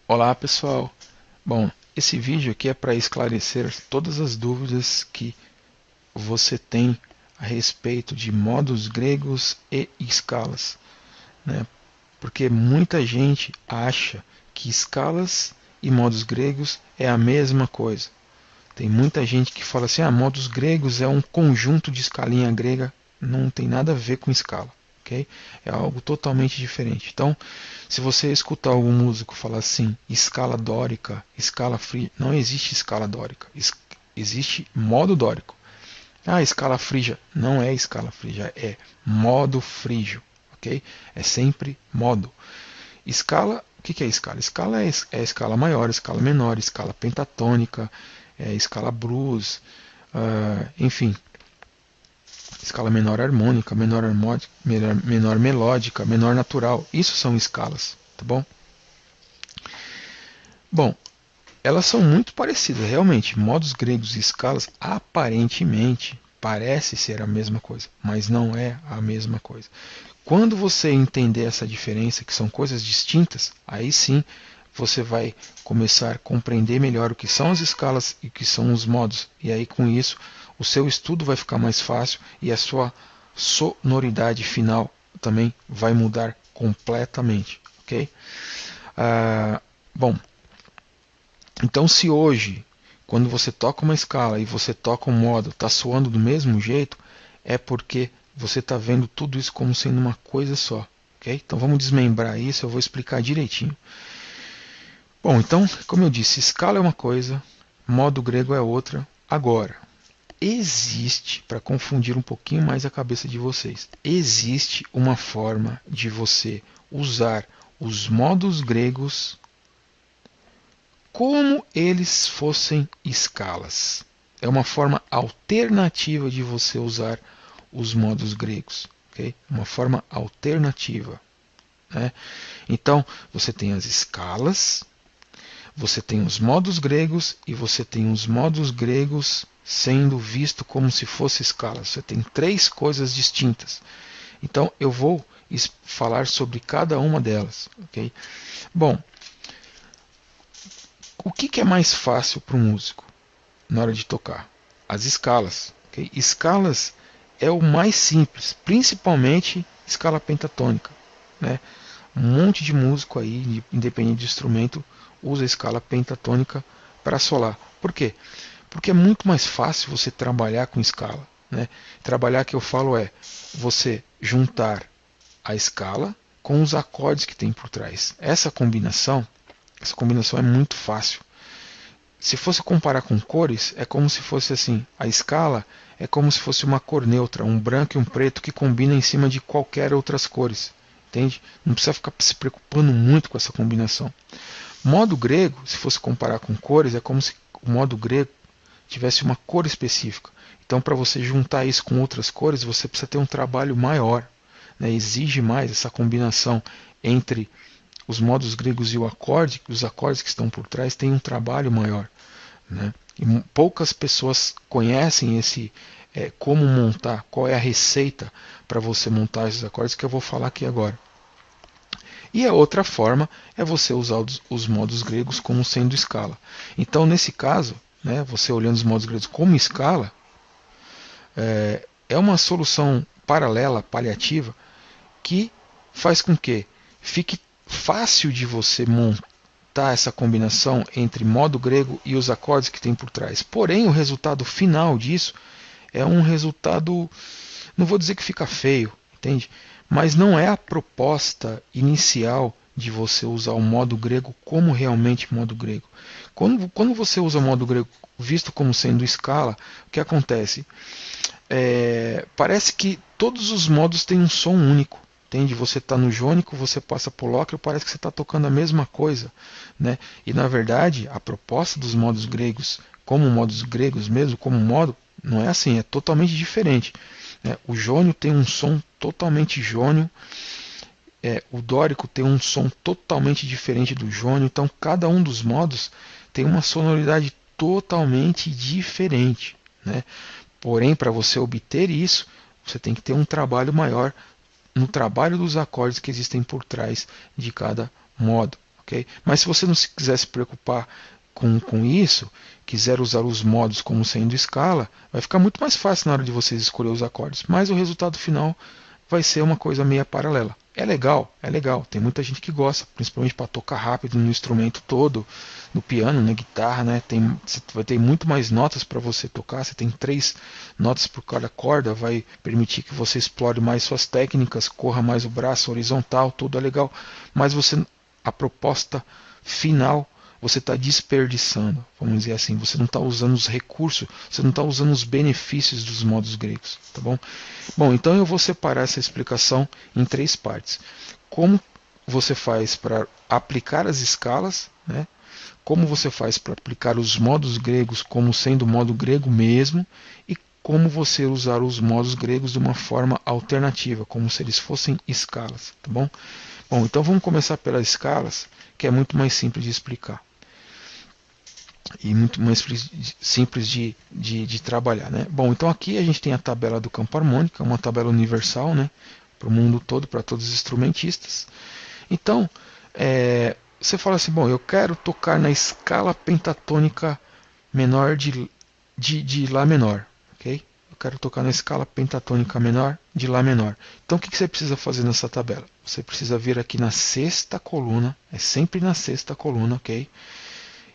Olá pessoal, bom, esse vídeo aqui é para esclarecer todas as dúvidas que você tem a respeito de modos gregos e escalas, né? Porque muita gente acha que escalas e modos gregos é a mesma coisa. Tem muita gente que fala assim, modos gregos é um conjunto de escalinha grega, não tem nada a ver com escala, ok? É algo totalmente diferente. Então, se você escutar algum músico falar assim, escala dórica, escala frígia, não existe escala dórica, existe modo dórico. Escala frígia, não é escala frígia, é modo frígio, ok? É sempre modo. Escala, o que é escala? Escala é escala maior, escala menor, escala pentatônica, escala blues, enfim, escala menor harmônica, menor melódica, menor natural. Isso são escalas, tá bom? Bom, elas são muito parecidas, realmente. Modos gregos e escalas aparentemente parece ser a mesma coisa, mas não é a mesma coisa. Quando você entender essa diferença, que são coisas distintas, aí sim você vai começar a compreender melhor o que são as escalas e o que são os modos. E aí com isso o seu estudo vai ficar mais fácil e a sua sonoridade final também vai mudar completamente, ok? Bom, então se hoje, quando você toca uma escala e você toca um modo, está soando do mesmo jeito, é porque você está vendo tudo isso como sendo uma coisa só. Ok? Então vamos desmembrar isso, eu vou explicar direitinho. Bom, então, como eu disse, escala é uma coisa, modo grego é outra. Agora, existe, para confundir um pouquinho mais a cabeça de vocês, existe uma forma de você usar os modos gregos como eles fossem escalas. É uma forma alternativa de você usar os modos gregos. Okay? Uma forma alternativa. Né? Então, você tem as escalas, você tem os modos gregos e você tem os modos gregos sendo visto como se fosse escalas. Você tem três coisas distintas. Então, eu vou falar sobre cada uma delas. Okay? Bom, o que é mais fácil para o músico na hora de tocar? As escalas. Okay? Escalas é o mais simples, principalmente escala pentatônica. Né? Um monte de músico aí, independente de instrumento, usa a escala pentatônica para solar. Por quê? Porque é muito mais fácil você trabalhar com escala. Né? Trabalhar que eu falo é você juntar a escala com os acordes que tem por trás. Essa combinação é muito fácil. Se fosse comparar com cores, é como se fosse assim, a escala é como se fosse uma cor neutra, um branco e um preto que combina em cima de qualquer outras cores. Entende? Não precisa ficar se preocupando muito com essa combinação. Modo grego, se fosse comparar com cores, é como se o modo grego tivesse uma cor específica. Então, para você juntar isso com outras cores, você precisa ter um trabalho maior. Né? Exige mais essa combinação entre os modos gregos e o acorde, os acordes que estão por trás têm um trabalho maior. Né? E poucas pessoas conhecem como montar, qual é a receita para você montar esses acordes que eu vou falar aqui agora. E a outra forma é você usar os modos gregos como sendo escala. Então, nesse caso, né, você olhando os modos gregos como escala, é uma solução paralela, paliativa, que faz com que fique fácil de você montar essa combinação entre modo grego e os acordes que tem por trás. Porém, o resultado final disso é um resultado, não vou dizer que fica feio, entende? Mas não é a proposta inicial de você usar o modo grego como realmente modo grego. Quando você usa o modo grego visto como sendo escala, o que acontece? Parece que todos os modos têm um som único. Entende? Você está no jônico, você passa para o lóquio, parece que você está tocando a mesma coisa. Né? E na verdade, a proposta dos modos gregos, como modos gregos mesmo, como modo, não é assim, é totalmente diferente. Né? O jônio tem um som totalmente jônio, o dórico tem um som totalmente diferente do jônio, então cada um dos modos tem uma sonoridade totalmente diferente. Né? Porém, para você obter isso, você tem que ter um trabalho maior no trabalho dos acordes que existem por trás de cada modo. ok? Mas se você não quiser se preocupar com isso, quiser usar os modos como sendo escala, vai ficar muito mais fácil na hora de vocês escolher os acordes. Mas o resultado final vai ser uma coisa meio paralela. É legal. Tem muita gente que gosta, principalmente para tocar rápido no instrumento todo, no piano, na guitarra, né? Você vai ter muito mais notas para você tocar. Você tem 3 notas por cada corda, vai permitir que você explore mais suas técnicas, corra mais o braço horizontal, tudo é legal. Mas a proposta final você está desperdiçando, vamos dizer assim, você não está usando os recursos, você não está usando os benefícios dos modos gregos, tá bom? Bom, então eu vou separar essa explicação em 3 partes. Como você faz para aplicar as escalas, né? Como você faz para aplicar os modos gregos como sendo o modo grego mesmo, e como você usar os modos gregos de uma forma alternativa, como se eles fossem escalas, tá bom? Bom, então vamos começar pelas escalas, que é muito mais simples de explicar e muito mais simples de trabalhar, né? Bom, então aqui a gente tem a tabela do campo harmônico, uma tabela universal, né? Para o mundo todo, para todos os instrumentistas. Então, você fala assim, bom, eu quero tocar na escala pentatônica menor de Lá menor, ok? Eu quero tocar na escala pentatônica menor de Lá menor. Então o que você precisa fazer nessa tabela? Você precisa vir aqui na sexta coluna, é sempre na sexta coluna, ok?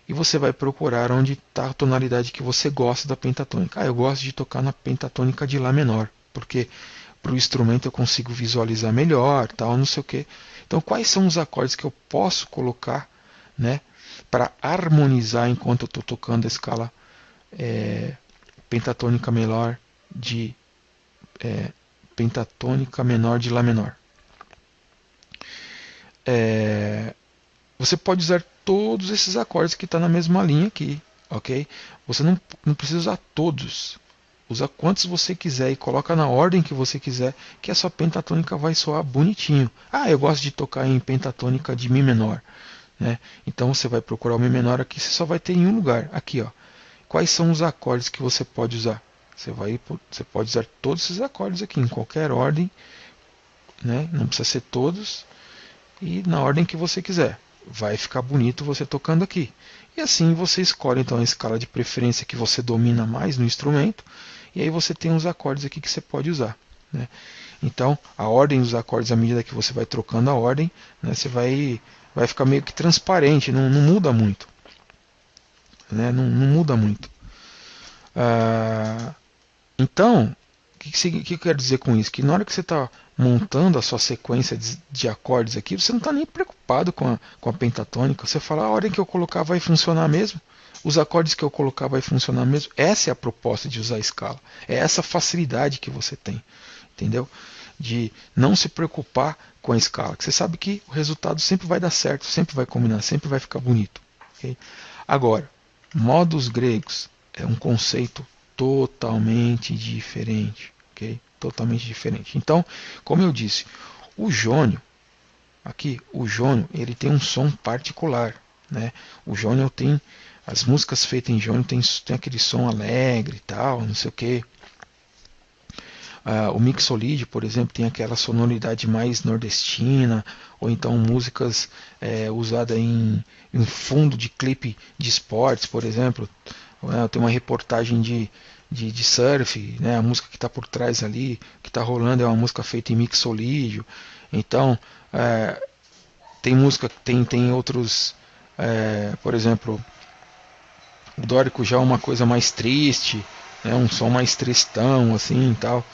E você vai procurar onde está a tonalidade que você gosta da pentatônica. Eu gosto de tocar na pentatônica de Lá menor, porque para o instrumento eu consigo visualizar melhor, tal, não sei o que. Então quais são os acordes que eu posso colocar, né, para harmonizar enquanto eu estou tocando a escala pentatônica menor de pentatônica menor de Lá menor. Você pode usar todos esses acordes que estão na mesma linha aqui, ok? Você não precisa usar todos. Usa quantos você quiser e coloca na ordem que você quiser, que a sua pentatônica vai soar bonitinho. Eu gosto de tocar em pentatônica de Mi menor, né? Então você vai procurar o Mi menor aqui, você só vai ter em um lugar, aqui, ó. Quais são os acordes que você pode usar? Você pode usar todos esses acordes aqui, em qualquer ordem, né? Não precisa ser todos, e na ordem que você quiser. Vai ficar bonito você tocando aqui. E assim você escolhe então a escala de preferência que você domina mais no instrumento. E aí você tem os acordes aqui que você pode usar, né? Então a ordem dos acordes, à medida que você vai trocando a ordem, né, você vai ficar meio que transparente, não muda muito, né? Não muda muito. Então, o que eu quero dizer com isso? Que na hora que você está montando a sua sequência de acordes aqui, você não está nem preocupado com a pentatônica. Você fala, a ordem que eu colocar vai funcionar mesmo, os acordes que eu colocar vai funcionar mesmo. Essa é a proposta de usar a escala. É essa facilidade que você tem, entendeu? De não se preocupar com a escala. Você sabe que o resultado sempre vai dar certo, sempre vai combinar, sempre vai ficar bonito. Okay? Agora, modos gregos é um conceito totalmente diferente, ok? Totalmente diferente. Então, como eu disse, o jônio, ele tem um som particular, né? O jônio tem as músicas feitas em jônio tem aquele som alegre e tal, não sei o que. O mixolídio, por exemplo, tem aquela sonoridade mais nordestina, ou então músicas usadas em fundo de clipe de esportes, por exemplo. Tem uma reportagem de surf, né? A música que está por trás ali, que está rolando, é uma música feita em mixolídio. Então, tem música, tem outros, por exemplo, o dórico já é uma coisa mais triste, né? Um som mais tristão, assim, e tal.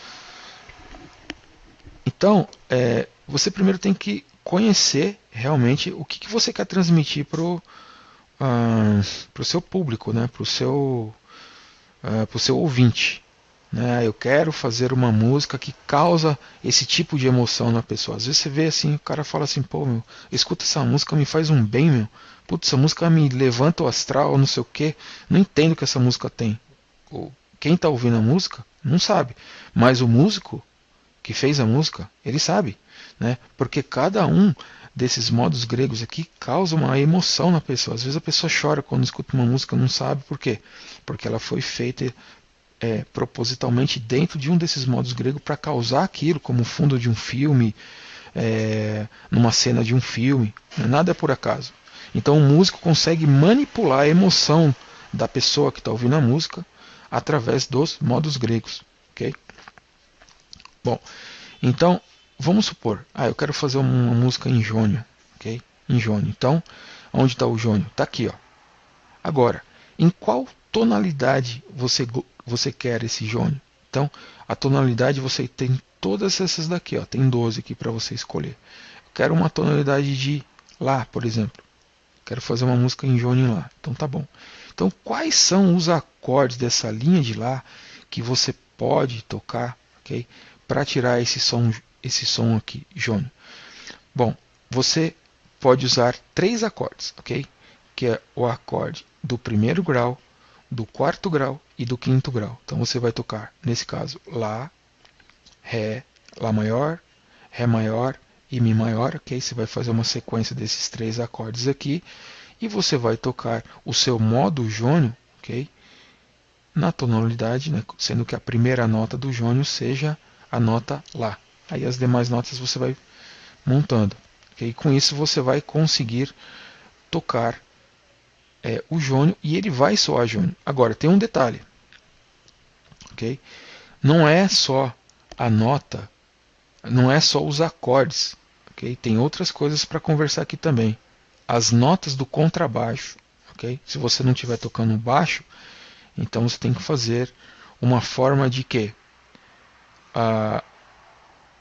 Então, você primeiro tem que conhecer realmente o que você quer transmitir para o seu público, né? Para o seu ouvinte. Né? Eu quero fazer uma música que causa esse tipo de emoção na pessoa. Às vezes você vê assim, o cara fala assim, pô, meu, escuta essa música, me faz um bem, meu. Putz, essa música me levanta o astral, não sei o que. Não entendo o que essa música tem. Quem está ouvindo a música não sabe. Mas o músico que fez a música, ele sabe, né? Porque cada um desses modos gregos aqui causa uma emoção na pessoa. Às vezes a pessoa chora quando escuta uma música, não sabe por quê. Porque ela foi feita propositalmente dentro de um desses modos gregos para causar aquilo, como fundo de um filme, numa cena de um filme. Nada é por acaso. Então o músico consegue manipular a emoção da pessoa que está ouvindo a música através dos modos gregos. Ok? Bom, então vamos supor, eu quero fazer uma música em jônio. Ok? Em jônio. Então, onde está o jônio? Está aqui. Ó. Agora, em qual tonalidade você quer esse jônio? Então, a tonalidade você tem todas essas daqui, ó, tem 12 aqui para você escolher. Eu quero uma tonalidade de Lá, por exemplo. Quero fazer uma música em jônio em Lá. Então tá bom. Então, quais são os acordes dessa linha de Lá que você pode tocar, ok? Para tirar esse som aqui, jônio? Bom, você pode usar 3 acordes, ok? Que é o acorde do primeiro grau, do quarto grau e do quinto grau. Então você vai tocar, nesse caso, Lá, Lá maior, Ré maior e Mi maior, ok? Você vai fazer uma sequência desses 3 acordes aqui e você vai tocar o seu modo jônio, ok? Na tonalidade, né? Sendo que a primeira nota do jônio seja a nota Lá. Aí as demais notas você vai montando. Okay? Com isso você vai conseguir tocar o jônio e ele vai soar jônio. Agora tem um detalhe, ok? Não é só a nota, não é só os acordes, ok? Tem outras coisas para conversar aqui também. As notas do contrabaixo, ok? Se você não estiver tocando baixo, então você tem que fazer uma forma de que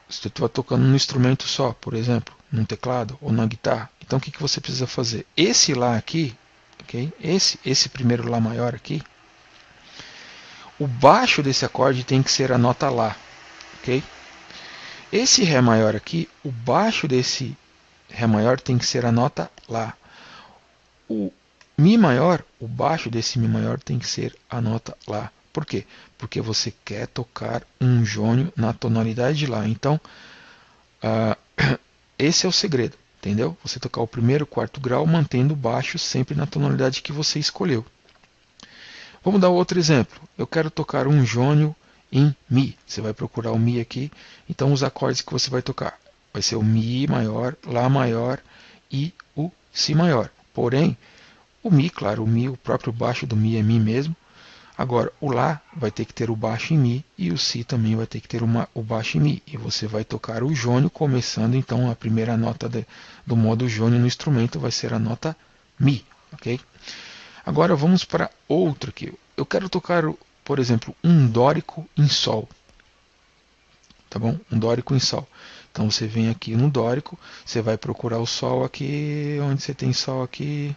se você estiver tocando num instrumento só, por exemplo, num teclado ou na guitarra, então o que você precisa fazer? Esse Lá aqui, okay? Esse primeiro Lá maior aqui, o baixo desse acorde tem que ser a nota Lá. Okay? Esse Ré maior aqui, o baixo desse Ré maior tem que ser a nota Lá. O Mi maior, o baixo desse Mi maior tem que ser a nota Lá. Por quê? Porque você quer tocar um jônio na tonalidade de Lá. Então, esse é o segredo, entendeu? Você tocar o primeiro e quarto grau mantendo o baixo sempre na tonalidade que você escolheu. Vamos dar outro exemplo. Eu quero tocar um jônio em Mi. Você vai procurar o Mi aqui. Então os acordes que você vai tocar vai ser o Mi maior, Lá maior e o Si maior. Porém, o Mi, claro, o próprio baixo do Mi é Mi mesmo. Agora, o Lá vai ter que ter o baixo em Mi e o Si também vai ter que ter o baixo em Mi. E você vai tocar o jônio, começando então a primeira nota do modo jônio no instrumento vai ser a nota Mi. Ok? Agora vamos para outro aqui. Eu quero tocar, por exemplo, um dórico em Sol. Tá bom? Um dórico em Sol. Então você vem aqui no dórico, você vai procurar o Sol aqui, onde você tem Sol aqui.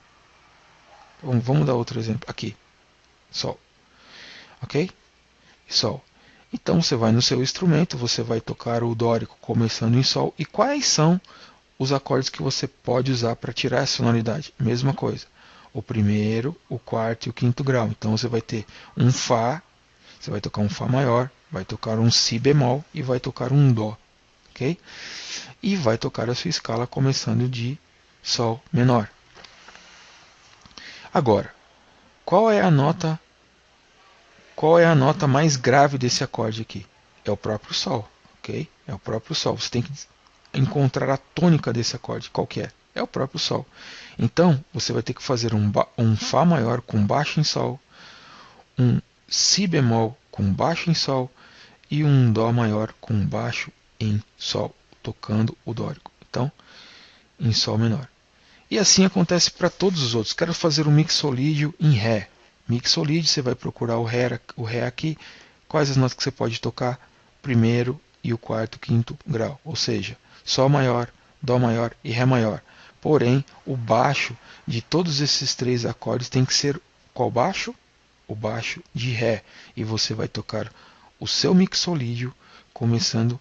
Vamos dar outro exemplo. Aqui, Sol. Ok? Sol. Então você vai no seu instrumento, você vai tocar o dórico começando em Sol. E quais são os acordes que você pode usar para tirar essa sonoridade? Mesma coisa. O primeiro, o quarto e o quinto grau. Então você vai ter um Fá, você vai tocar um Fá maior, vai tocar um Si bemol e vai tocar um Dó. Ok? E vai tocar a sua escala começando de Sol menor. Agora, qual é a nota mais grave desse acorde aqui? É o próprio Sol, ok? É o próprio Sol. Você tem que encontrar a tônica desse acorde. Qual que é? É o próprio Sol. Então, você vai ter que fazer um Fá maior com baixo em Sol, um Si bemol com baixo em Sol e um Dó maior com baixo em Sol, tocando o dórico. Então, em Sol menor. E assim acontece para todos os outros. Quero fazer um mixolídio em Ré. Mixolídio, você vai procurar o Ré aqui. Quais as notas que você pode tocar? Primeiro e o quarto, quinto grau. Ou seja, Sol maior, Dó maior e Ré maior. Porém, o baixo de todos esses 3 acordes tem que ser qual baixo? O baixo de Ré. E você vai tocar o seu mixolídio começando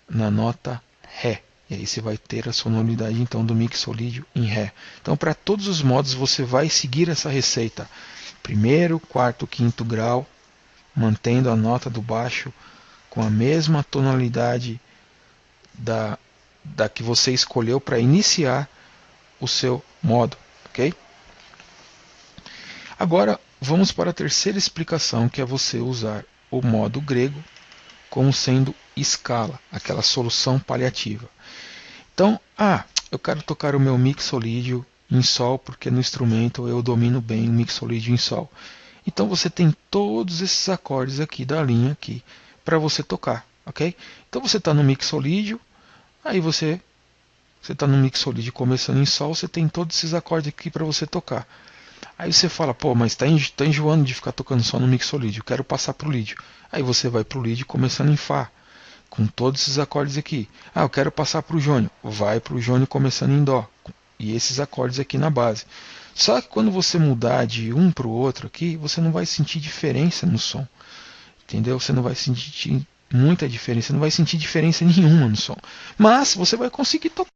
na nota Ré. E aí você vai ter a sonoridade então do mixolídio em Ré. Então para todos os modos você vai seguir essa receita. Primeiro, quarto, quinto grau, mantendo a nota do baixo com a mesma tonalidade da que você escolheu para iniciar o seu modo. Ok? Agora vamos para a terceira explicação, que é você usar o modo grego como sendo escala, aquela solução paliativa. Então, eu quero tocar o meu mixolídio em Sol, porque no instrumento eu domino bem o Mixolydian em Sol. Então você tem todos esses acordes aqui da linha aqui para você tocar, ok? Então você está no Mixolydian, aí você está no Mixolydian começando em Sol, você tem todos esses acordes aqui para você tocar. Aí você fala, pô, mas tá enjoando de ficar tocando só no Mixolydian, eu quero passar pro Lídio. Aí você vai pro Lídio começando em Fá, com todos esses acordes aqui. Ah, eu quero passar pro Jônio, vai pro Jônio começando em Dó, e esses acordes aqui na base. Só que quando você mudar de um para o outro aqui, você não vai sentir diferença no som, entendeu? Você não vai sentir muita diferença, você não vai sentir diferença nenhuma no som. Mas você vai conseguir tocar.